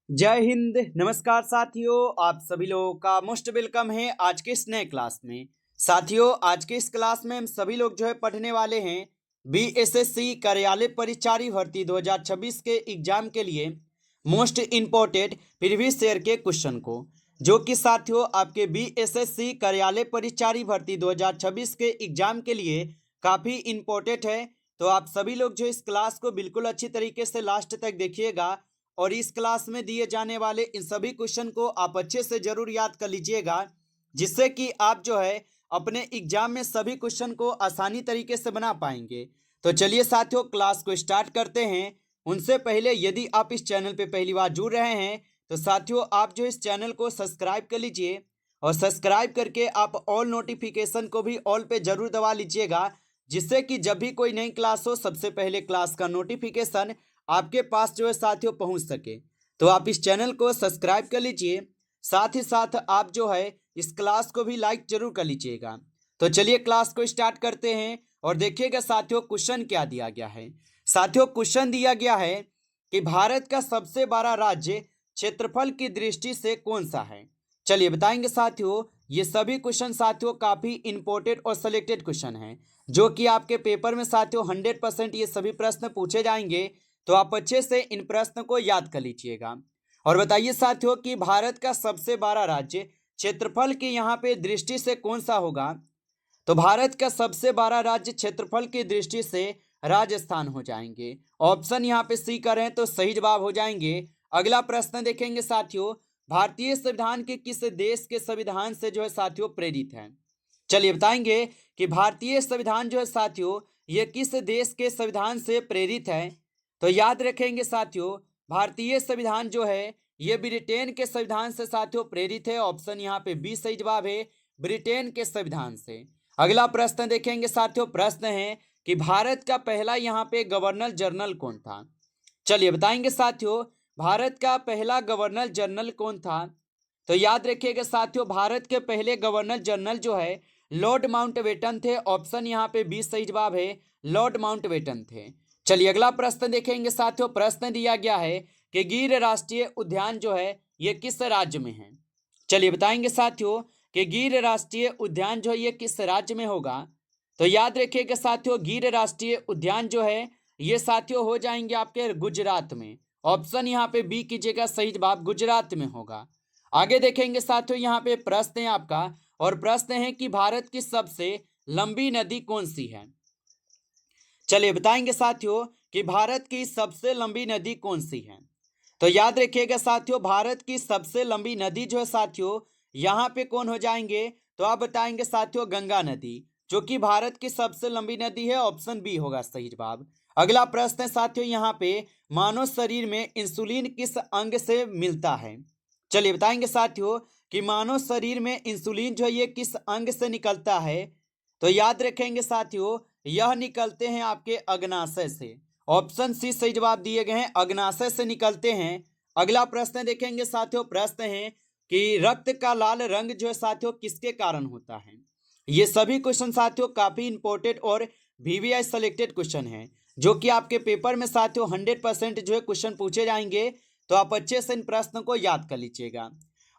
जय हिंद। नमस्कार साथियों, आप सभी लोगों का मोस्ट वेलकम है आज के इस नए क्लास में। साथियों, आज के इस क्लास में हम सभी लोग जो है पढ़ने वाले हैं बीएसएससी कार्यालय परिचारी भर्ती 2026 के एग्जाम के लिए मोस्ट इम्पोर्टेंट प्रीवियस ईयर के क्वेश्चन को, जो कि साथियों आपके बीएसएससी कार्यालय परिचारी भर्ती 2026 के एग्जाम के लिए काफ़ी इम्पोर्टेंट है। तो आप सभी लोग जो इस क्लास को बिल्कुल अच्छी तरीके से लास्ट तक देखिएगा और इस क्लास में दिए जाने वाले इन सभी क्वेश्चन को आप अच्छे से जरूर याद कर लीजिएगा, जिससे कि आप जो है अपने एग्जाम में सभी क्वेश्चन को आसानी तरीके से बना पाएंगे। तो चलिए साथियों, क्लास को स्टार्ट करते हैं। उनसे पहले यदि आप इस चैनल पे पहली बार जुड़ रहे हैं तो साथियों आप जो इस चैनल को सब्सक्राइब कर लीजिए और सब्सक्राइब करके आप ऑल नोटिफिकेशन को भी ऑल पे जरूर दबा लीजिएगा, जिससे कि जब भी कोई नई क्लास हो सबसे पहले क्लास का नोटिफिकेशन आपके पास जो है साथियों पहुंच सके। तो आप इस चैनल को सब्सक्राइब कर लीजिए, साथ ही साथ आप जो है इस क्लास को भी लाइक जरूर कर लीजिएगा। तो चलिए क्लास को स्टार्ट करते हैं और देखिएगा साथियों क्वेश्चन क्या दिया गया है। साथियों क्वेश्चन दिया गया है कि भारत का सबसे बड़ा राज्य क्षेत्रफल की दृष्टि से कौन सा है। चलिए बताएंगे साथियों। ये सभी क्वेश्चन साथियों काफी इंपॉर्टेंट और सिलेक्टेड क्वेश्चन हैं, जो कि आपके पेपर में साथियों 100% ये सभी प्रश्न पूछे जाएंगे। तो आप अच्छे से इन प्रश्न को याद कर लीजिएगा और बताइए साथियों कि भारत का सबसे बड़ा राज्य क्षेत्रफल की यहाँ पे दृष्टि से कौन सा होगा। तो भारत का सबसे बड़ा राज्य क्षेत्रफल की दृष्टि से राजस्थान हो जाएंगे। ऑप्शन यहाँ पे सी करें तो सही जवाब हो जाएंगे। अगला प्रश्न देखेंगे साथियों, भारतीय संविधान के किस देश के संविधान से जो है साथियों प्रेरित है। चलिए बताएंगे कि भारतीय संविधान जो है साथियों ये किस देश के संविधान से प्रेरित है। तो याद रखेंगे साथियों, भारतीय संविधान जो है ये ब्रिटेन के संविधान से साथियों प्रेरित है। ऑप्शन यहाँ पे बी सही जवाब है, ब्रिटेन के संविधान से। अगला प्रश्न देखेंगे साथियों, प्रश्न है कि भारत का पहला यहाँ पे गवर्नर जनरल कौन था। चलिए बताएंगे साथियों, भारत का पहला गवर्नर जनरल कौन था। तो याद रखिएगा साथियों, भारत के पहले गवर्नर जनरल जो है लॉर्ड माउंटबेटन थे। ऑप्शन यहाँ पे बी सही जवाब है, लॉर्ड माउंटबेटन थे। चलिए अगला प्रश्न देखेंगे साथियों, प्रश्न दिया गया है कि गिर राष्ट्रीय उद्यान जो है ये किस राज्य में है। चलिए बताएंगे साथियों कि गिर राष्ट्रीय उद्यान जो है ये किस राज्य में होगा। तो याद रखिएगा साथियों, गिर राष्ट्रीय उद्यान जो है ये साथियों हो जाएंगे आपके गुजरात में। ऑप्शन यहाँ पे बी कीजिएगा, सही जवाब गुजरात में होगा। आगे देखेंगे साथियों, यहाँ पे प्रश्न है आपका और प्रश्न है कि भारत की सबसे लंबी नदी कौन सी है। चलिए बताएंगे साथियों कि भारत की सबसे लंबी नदी कौन सी है। तो याद रखिएगा साथियों, भारत की सबसे लंबी नदी जो है साथियों यहाँ पे कौन हो जाएंगे। तो आप बताएंगे साथियों गंगा नदी, जो कि भारत की सबसे लंबी नदी है। ऑप्शन बी होगा सही जवाब। अगला प्रश्न है साथियों, यहाँ पे मानव शरीर में इंसुलिन किस अंग से मिलता है। चलिए बताएंगे साथियों कि मानव शरीर में इंसुलिन जो है ये किस अंग से निकलता है। तो याद रखेंगे साथियों, यह निकलते हैं आपके अग्नाशय से। ऑप्शन सी सही जवाब दिए गए हैं, अग्नाशय से निकलते हैं। अगला प्रश्न देखेंगे साथियों, प्रश्न है कि रक्त का लाल रंग जो है साथियों किसके कारण होता है। ये सभी क्वेश्चन साथियों काफी इंपॉर्टेंट और वीवीआई सेलेक्टेड क्वेश्चन है, जो कि आपके पेपर में साथियों 100% जो है क्वेश्चन पूछे जाएंगे। तो आप अच्छे से इन प्रश्नों को याद कर लीजिएगा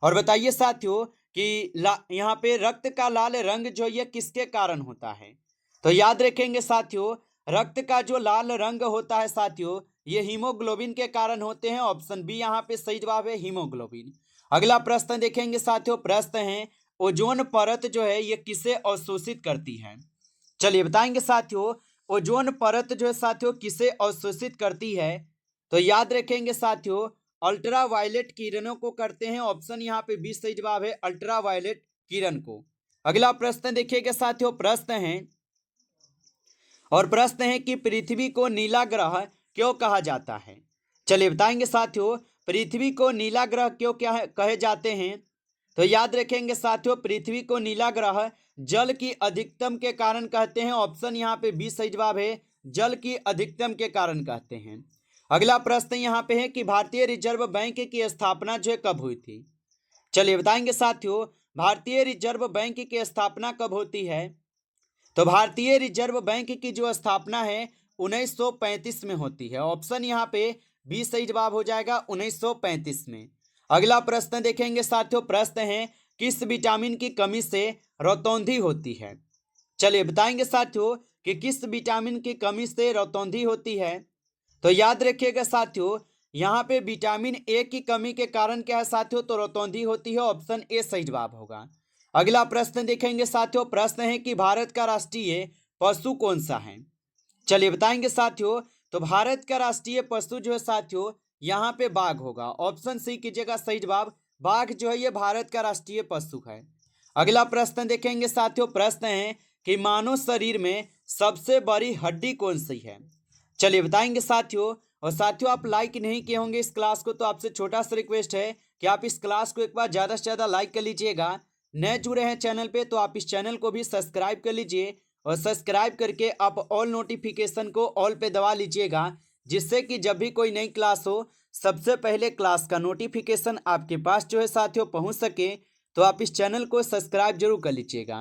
और बताइए साथियों कि यहाँ पे रक्त का लाल रंग जो ये किसके कारण होता है। तो याद रखेंगे साथियों, रक्त का जो लाल रंग होता है साथियों ये हीमोग्लोबिन के कारण होते हैं। ऑप्शन बी यहाँ पे सही जवाब है, हीमोग्लोबिन। अगला प्रश्न देखेंगे साथियों, प्रश्न है ओजोन परत जो है ये किसे अवशोषित करती है। चलिए बताएंगे साथियों, ओजोन परत जो है साथियों किसे अवशोषित करती है। तो याद रखेंगे साथियों, अल्ट्रा वायलेट किरणों को करते हैं। ऑप्शन यहाँ पे बी सही जवाब है, अल्ट्रा वायलेट किरण को। अगला प्रश्न देखिएगा साथियों, प्रश्न है और प्रश्न है कि पृथ्वी को नीला ग्रह क्यों कहा जाता है। चलिए बताएंगे साथियों, पृथ्वी को नीला ग्रह क्यों क्या कहे जाते हैं। तो याद रखेंगे साथियों, पृथ्वी को नीला ग्रह जल की अधिकतम के कारण कहते हैं। ऑप्शन यहाँ पे बी सही जवाब है, जल की अधिकतम के कारण कहते हैं। अगला प्रश्न यहाँ पे है कि भारतीय रिजर्व बैंक की स्थापना जो है कब हुई थी। चलिए बताएंगे साथियों, भारतीय रिजर्व बैंक की स्थापना कब होती है। तो भारतीय रिजर्व बैंक की जो स्थापना है 1935 में होती है। ऑप्शन यहाँ पे बी सही जवाब हो जाएगा 1935 में। अगला प्रश्न देखेंगे साथियों, प्रश्न है किस विटामिन की कमी से रतौंधी होती है। चलिए बताएंगे साथियों कि किस विटामिन की कमी से रतौंधी होती है। तो याद रखिएगा साथियों, यहाँ पे विटामिन ए की कमी के कारण क्या है साथियों, तो रतौंधी होती है। ऑप्शन ए सही जवाब होगा। अगला प्रश्न देखेंगे साथियों, प्रश्न है कि भारत का राष्ट्रीय पशु कौन सा है। चलिए बताएंगे साथियों, तो भारत का राष्ट्रीय पशु जो है साथियों, यहाँ पे बाघ होगा। ऑप्शन सी कीजिएगा सही जवाब, बाघ जो है ये भारत का राष्ट्रीय पशु है। अगला प्रश्न देखेंगे साथियों, प्रश्न है कि मानव शरीर में सबसे बड़ी हड्डी कौन सी है। चलिए बताएंगे साथियों, और साथियों आप लाइक नहीं किए होंगे इस क्लास को, तो आपसे छोटा सा रिक्वेस्ट है कि आप इस क्लास को एक बार ज़्यादा से ज़्यादा लाइक कर लीजिएगा। नए जुड़े हैं चैनल पे तो आप इस चैनल को भी सब्सक्राइब कर लीजिए, और सब्सक्राइब करके आप ऑल नोटिफिकेशन को ऑल पे दबा लीजिएगा, जिससे कि जब भी कोई नई क्लास हो सबसे पहले क्लास का नोटिफिकेशन आपके पास जो है साथियों पहुंच सके। तो आप इस चैनल को सब्सक्राइब जरूर कर लीजिएगा।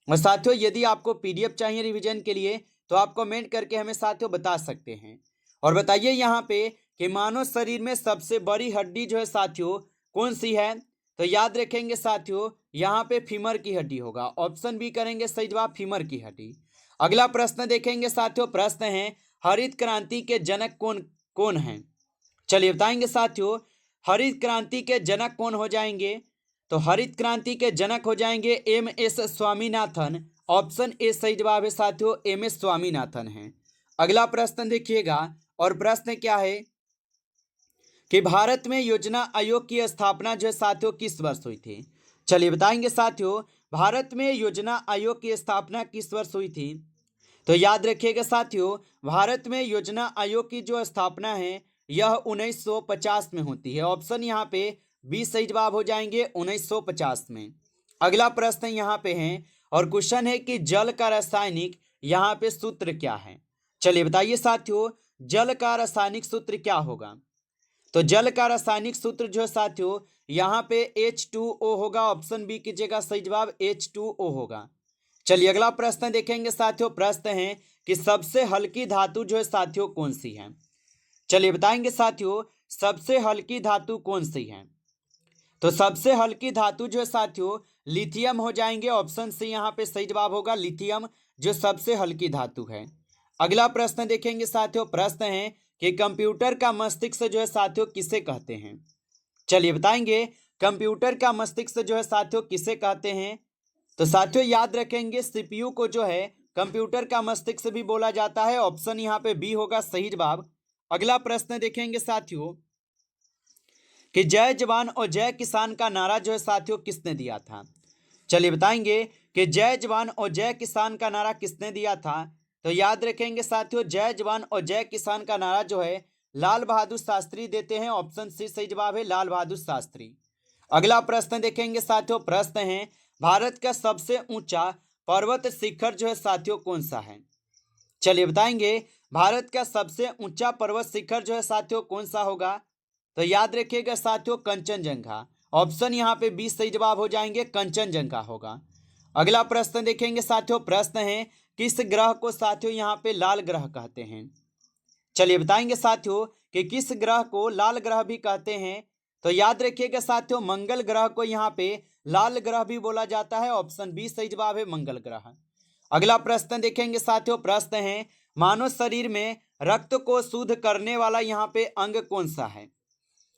और साथियों यदि आपको पीडीएफ चाहिए रिवीजन के लिए तो आप कमेंट करके हमें साथियों बता सकते हैं। और बताइए यहाँ पे कि मानव शरीर में सबसे बड़ी हड्डी जो है साथियों कौन सी है। तो याद रखेंगे साथियों, यहाँ पे फीमर की हड्डी होगा। ऑप्शन बी करेंगे सही जवाब, फीमर की हड्डी। अगला प्रश्न देखेंगे साथियों, प्रश्न है हरित क्रांति के जनक कौन कौन है। चलिए बताएंगे साथियों, हरित क्रांति के जनक कौन हो जाएंगे। तो हरित क्रांति के जनक हो जाएंगे M S Swaminathan. Option A सही जवाब है साथियों, एम एस स्वामीनाथन है। अगला प्रश्न देखिएगा, और प्रश्न क्या है कि भारत में योजना आयोग की स्थापना जो है साथियों किस वर्ष हुई थी। चलिए बताएंगे साथियों, भारत में योजना आयोग की स्थापना किस वर्ष हुई थी। तो याद रखिएगा साथियों, भारत में योजना आयोग की जो स्थापना है यह 1950 में होती है। ऑप्शन यहाँ पे बी सही जवाब हो जाएंगे 1950 में। अगला प्रश्न यहाँ पे है, और क्वेश्चन है कि जल का रासायनिक यहाँ पे सूत्र क्या है। चलिए बताइए साथियों, जल का रासायनिक सूत्र क्या होगा। तो जल का रासायनिक सूत्र जो है साथियों यहाँ पे H2O होगा। ऑप्शन बी कीजिएगा सही जवाब, H2O होगा। चलिए अगला प्रश्न देखेंगे साथियों, प्रश्न है कि सबसे हल्की धातु जो है साथियों कौन सी है। चलिए बताएंगे साथियों, सबसे हल्की धातु कौन सी है। तो सबसे हल्की धातु जो है साथियों लिथियम हो जाएंगे। ऑप्शन सी यहाँ पे सही जवाब होगा, लिथियम जो सबसे हल्की धातु है। अगला प्रश्न देखेंगे साथियों, प्रश्न है कि कंप्यूटर का मस्तिष्क जो है साथियों किसे कहते हैं। चलिए बताएंगे, कंप्यूटर का मस्तिष्क जो है साथियों किसे कहते हैं। तो साथियों याद रखेंगे, सीपीयू को जो है कंप्यूटर का मस्तिष्क भी बोला जाता है। ऑप्शन यहाँ पे बी होगा सही जवाब। अगला प्रश्न देखेंगे साथियों कि जय जवान और जय किसान का नारा जो है साथियों किसने दिया था। चलिए बताएंगे कि जय जवान और जय किसान का नारा किसने दिया था। तो याद रखेंगे साथियों, जय जवान और जय किसान का नारा जो है लाल बहादुर शास्त्री देते हैं। ऑप्शन सी सही जवाब है, लाल बहादुर शास्त्री। अगला प्रश्न देखेंगे साथियों, प्रश्न है भारत का सबसे ऊंचा पर्वत शिखर जो है साथियों कौन सा है। चलिए बताएंगे, भारत का सबसे ऊंचा पर्वत शिखर जो है साथियों कौन सा होगा। तो याद रखिएगा साथियों, कंचनजंगा। ऑप्शन यहाँ पे 20 सही जवाब हो जाएंगे, कंचनजंगा होगा। अगला प्रश्न देखेंगे साथियों, प्रश्न है किस ग्रह को साथियों यहाँ पे लाल ग्रह कहते हैं। चलिए बताएंगे साथियों कि किस ग्रह को लाल ग्रह भी कहते हैं। तो याद रखिएगा साथियों, मंगल ग्रह को यहाँ पे लाल ग्रह भी बोला जाता है। ऑप्शन बी सही जवाब है, मंगल ग्रह। अगला प्रश्न देखेंगे साथियों, प्रश्न है मानव शरीर में रक्त को शुद्ध करने वाला यहाँ पे अंग कौन सा है।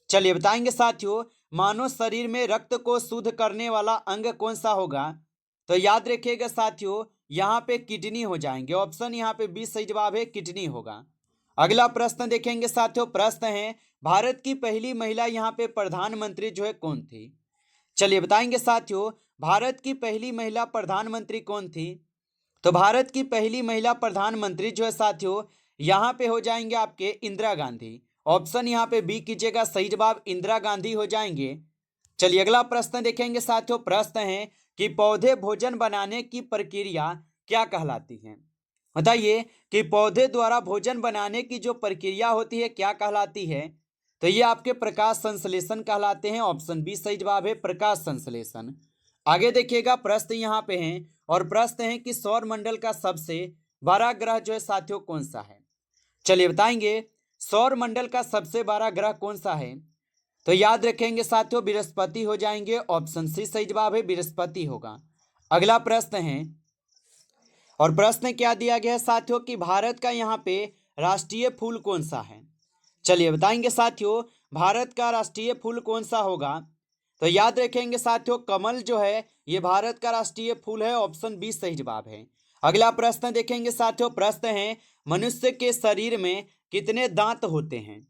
चलिए बताएंगे साथियों, मानव शरीर में रक्त को शुद्ध करने वाला अंग कौन सा होगा। तो याद रखिएगा साथियों, यहाँ पे किडनी हो जाएंगे। ऑप्शन यहाँ पे बी सही जवाब है, किडनी होगा। अगला प्रश्न देखेंगे साथियों, प्रश्न है भारत की पहली महिला यहाँ पे प्रधानमंत्री जो है कौन थी। चलिए बताएंगे साथियों, भारत की पहली महिला प्रधानमंत्री कौन थी। तो भारत की पहली महिला प्रधानमंत्री जो है साथियों यहाँ पे हो जाएंगे आपके इंदिरा गांधी। ऑप्शन यहाँ पे बी कीजिएगा सही जवाब, इंदिरा गांधी हो जाएंगे। चलिए अगला प्रश्न देखेंगे साथियों, प्रश्न है कि पौधे भोजन बनाने की प्रक्रिया क्या कहलाती है। बताइए कि पौधे द्वारा भोजन बनाने की जो प्रक्रिया होती है क्या कहलाती है। तो ये आपके प्रकाश संश्लेषण कहलाते हैं। ऑप्शन बी सही जवाब है, प्रकाश संश्लेषण। आगे देखिएगा, प्रश्न यहाँ पे हैं, और प्रश्न है कि सौर मंडल का सबसे बड़ा ग्रह जो है साथियों कौन सा है। चलिए बताएंगे, सौर मंडल का सबसे बड़ा ग्रह कौन सा है? तो याद रखेंगे साथियों, बृहस्पति हो जाएंगे। ऑप्शन सी सही जवाब है, बृहस्पति होगा। अगला प्रश्न है, और प्रश्न क्या दिया गया है साथियों कि भारत का यहाँ पे राष्ट्रीय फूल कौन सा है? चलिए बताएंगे साथियों, भारत का राष्ट्रीय फूल कौन सा होगा? तो याद रखेंगे साथियों, कमल जो है ये भारत का राष्ट्रीय फूल है। ऑप्शन बी सही जवाब है। अगला प्रश्न देखेंगे साथियों, प्रश्न है मनुष्य के शरीर में कितने दांत होते हैं?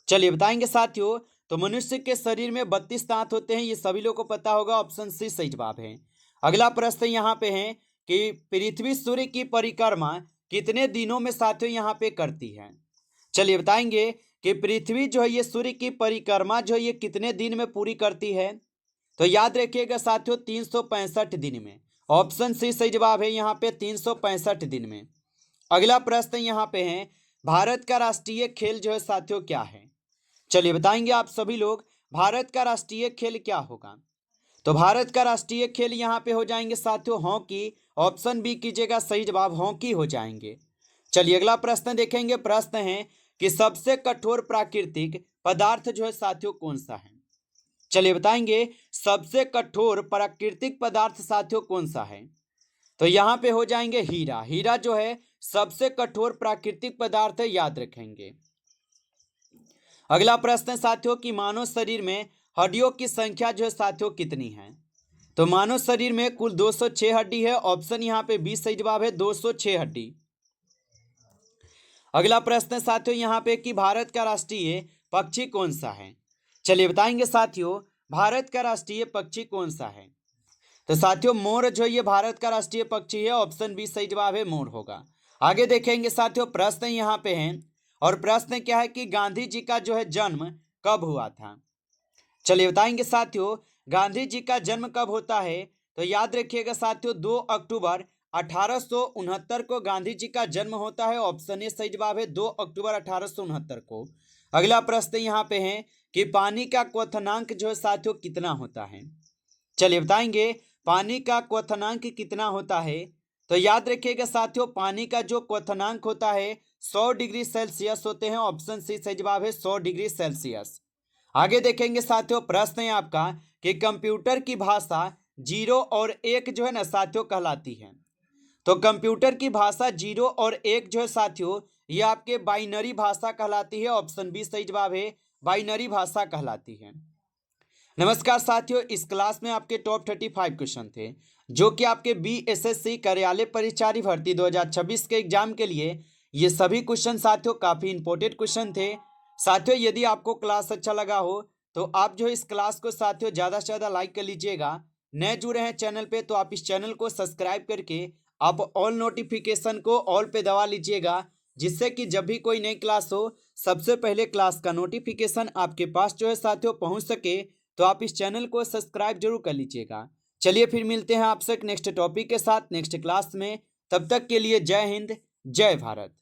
चलिए बताएंगे साथियों, तो मनुष्य के शरीर में 32 दांत होते हैं, ये सभी लोगों को पता होगा। ऑप्शन सी सही जवाब है। अगला प्रश्न यहाँ पे है कि पृथ्वी सूर्य की परिक्रमा कितने दिनों में साथियों यहाँ पे करती है? चलिए बताएंगे कि पृथ्वी जो है ये सूर्य की परिक्रमा जो है ये कितने दिन में पूरी करती है? तो याद रखिएगा साथियों, 365 दिन में। ऑप्शन सी सही जवाब है यहाँ पे, 365 दिन में। अगला प्रश्न यहाँ पे है, भारत का राष्ट्रीय खेल जो है साथियों क्या है? चलिए बताएंगे आप सभी लोग, भारत का राष्ट्रीय खेल क्या होगा? तो भारत का राष्ट्रीय खेल यहाँ पे हो जाएंगे साथियों हॉकी। ऑप्शन बी कीजिएगा, सही जवाब हॉकी हो जाएंगे। चलिए अगला प्रश्न देखेंगे। प्रश्न है कि सबसे कठोर प्राकृतिक पदार्थ जो है साथियों कौन सा है? चलिए बताएंगे, सबसे कठोर प्राकृतिक पदार्थ साथियों कौन सा है? तो यहाँ पे हो जाएंगे हीरा। हीरा जो है सबसे कठोर प्राकृतिक पदार्थ है, याद रखेंगे। अगला प्रश्न साथियों कि मानव शरीर में हड्डियों की संख्या जो है साथियों कितनी है? तो मानव शरीर में कुल 206 हड्डी है। ऑप्शन यहाँ पे 20 सही जवाब है, 206 हड्डी। अगला प्रश्न साथियों यहाँ पे कि भारत का राष्ट्रीय पक्षी कौन सा है? चलिए बताएंगे साथियों, भारत का राष्ट्रीय पक्षी कौन सा है? तो साथियों मोर जो ये भारत का राष्ट्रीय पक्षी है। ऑप्शन बी सही जवाब है, मोर होगा। आगे देखेंगे साथियों, प्रश्न यहाँ पे हैं, और प्रश्न क्या है कि गांधी जी का जो है जन्म कब हुआ था? चलिए बताएंगे साथियों, गांधी जी का जन्म कब होता है? तो याद रखिएगा साथियों, 2 अक्टूबर 1869 को गांधी जी का जन्म होता है। ऑप्शन ए सही जवाब है, 2 अक्टूबर 1869 को। अगला प्रश्न यहाँ पे है कि पानी का क्वथनांक जो है साथियों कितना होता है? चलिए बताएंगे, पानी का क्वथनांक कितना होता है? तो याद रखिएगा साथियों, पानी का जो क्वथनांक होता है 100 डिग्री सेल्सियस होते हैं। ऑप्शन सी सही जवाब है, 100 डिग्री सेल्सियस। आगे देखेंगे साथियों, प्रश्न है आपका कि कंप्यूटर की भाषा 0 और 1 जो है ना साथियों कहलाती है। तो कंप्यूटर की भाषा 0 और 1 जो है साथियों ये आपके बाइनरी भाषा कहलाती है। ऑप्शन बी सही जवाब है, बाइनरी भाषा कहलाती है। नमस्कार साथियों, इस क्लास में आपके टॉप 35 क्वेश्चन थे जो कि आपके बीएसएससी कार्यालय परिचारी भर्ती 2026 के एग्जाम के लिए ये सभी क्वेश्चन साथियों काफ़ी इंपॉर्टेंट क्वेश्चन थे। साथियों यदि आपको क्लास अच्छा लगा हो तो आप जो इस क्लास को साथियों ज़्यादा से ज़्यादा लाइक कर लीजिएगा। नए जुड़े हैं चैनल पे तो आप इस चैनल को सब्सक्राइब करके आप ऑल नोटिफिकेशन को ऑल पे दबा लीजिएगा, जिससे कि जब भी कोई नई क्लास हो सबसे पहले क्लास का नोटिफिकेशन आपके पास जो है साथियों पहुंच सके। तो आप इस चैनल को सब्सक्राइब जरूर कर लीजिएगा। चलिए फिर मिलते हैं आपसे नेक्स्ट टॉपिक के साथ नेक्स्ट क्लास में। तब तक के लिए जय हिंद, जय भारत।